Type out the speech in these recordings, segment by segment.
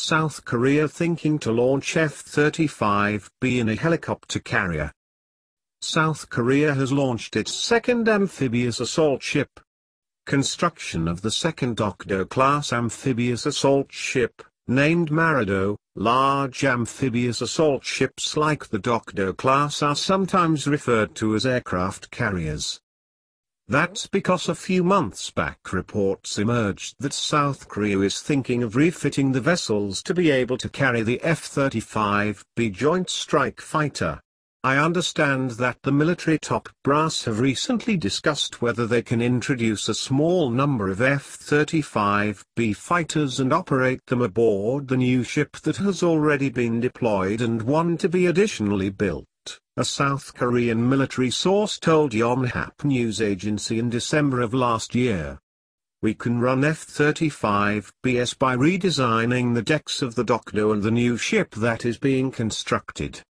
South Korea thinking to launch F-35B in a helicopter carrier. South Korea has launched its second amphibious assault ship. Construction of the second Dokdo-class amphibious assault ship, named Marado. Large amphibious assault ships like the Dokdo-class are sometimes referred to as aircraft carriers. That's because a few months back reports emerged that South Korea is thinking of refitting the vessels to be able to carry the F-35B Joint Strike Fighter. I understand that the military top brass have recently discussed whether they can introduce a small number of F-35B fighters and operate them aboard the new ship that has already been deployed and one to be additionally built, a South Korean military source told Yonhap news agency in December of last year. We can run F-35Bs by redesigning the decks of the Dokdo and the new ship that is being constructed.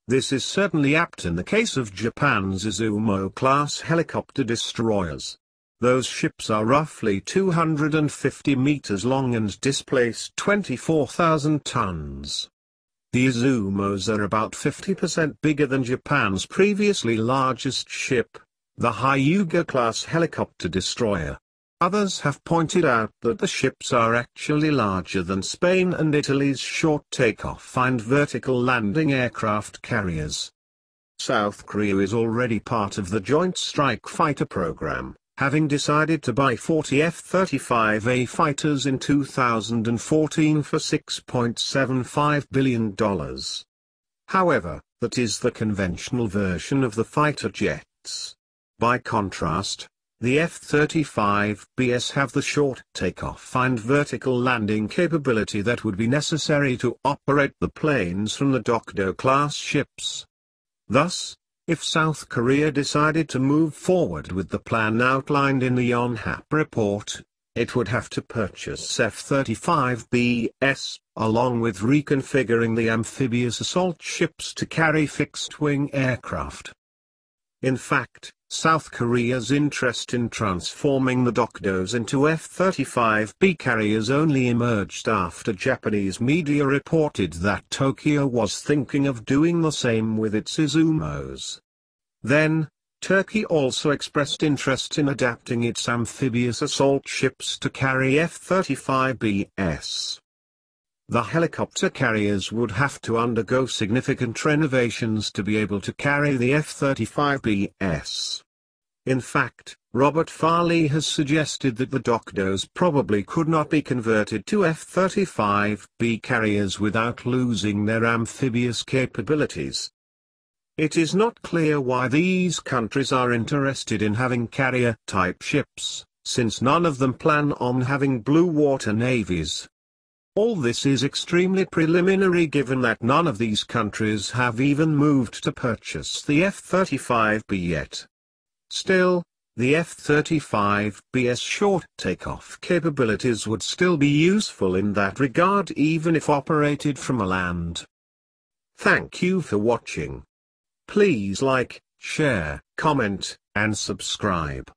This is certainly apt in the case of Japan's Izumo-class helicopter destroyers. Those ships are roughly 250 meters long and displace 24,000 tons. The Izumos are about 50% bigger than Japan's previously largest ship, the Hyuga-class helicopter destroyer. Others have pointed out that the ships are actually larger than Spain and Italy's short takeoff and vertical landing aircraft carriers. South Korea is already part of the Joint Strike Fighter program, having decided to buy 40 F-35A fighters in 2014 for $6.75 billion. However, that is the conventional version of the fighter jets. By contrast, the F-35Bs have the short takeoff and vertical landing capability that would be necessary to operate the planes from the Dokdo-class ships. Thus, if South Korea decided to move forward with the plan outlined in the Yonhap report, it would have to purchase F-35Bs, along with reconfiguring the amphibious assault ships to carry fixed-wing aircraft. In fact, South Korea's interest in transforming the Dokdos into F-35B carriers only emerged after Japanese media reported that Tokyo was thinking of doing the same with its Izumos. Then, Turkey also expressed interest in adapting its amphibious assault ships to carry F-35Bs. The helicopter carriers would have to undergo significant renovations to be able to carry the F-35Bs. In fact, Robert Farley has suggested that the Dokdos probably could not be converted to F-35B carriers without losing their amphibious capabilities. It is not clear why these countries are interested in having carrier-type ships, since none of them plan on having blue water navies. All this is extremely preliminary given that none of these countries have even moved to purchase the F-35B yet. Still, the F-35B's short takeoff capabilities would still be useful in that regard even if operated from a land. Thank you for watching. Please like, share, comment, and subscribe.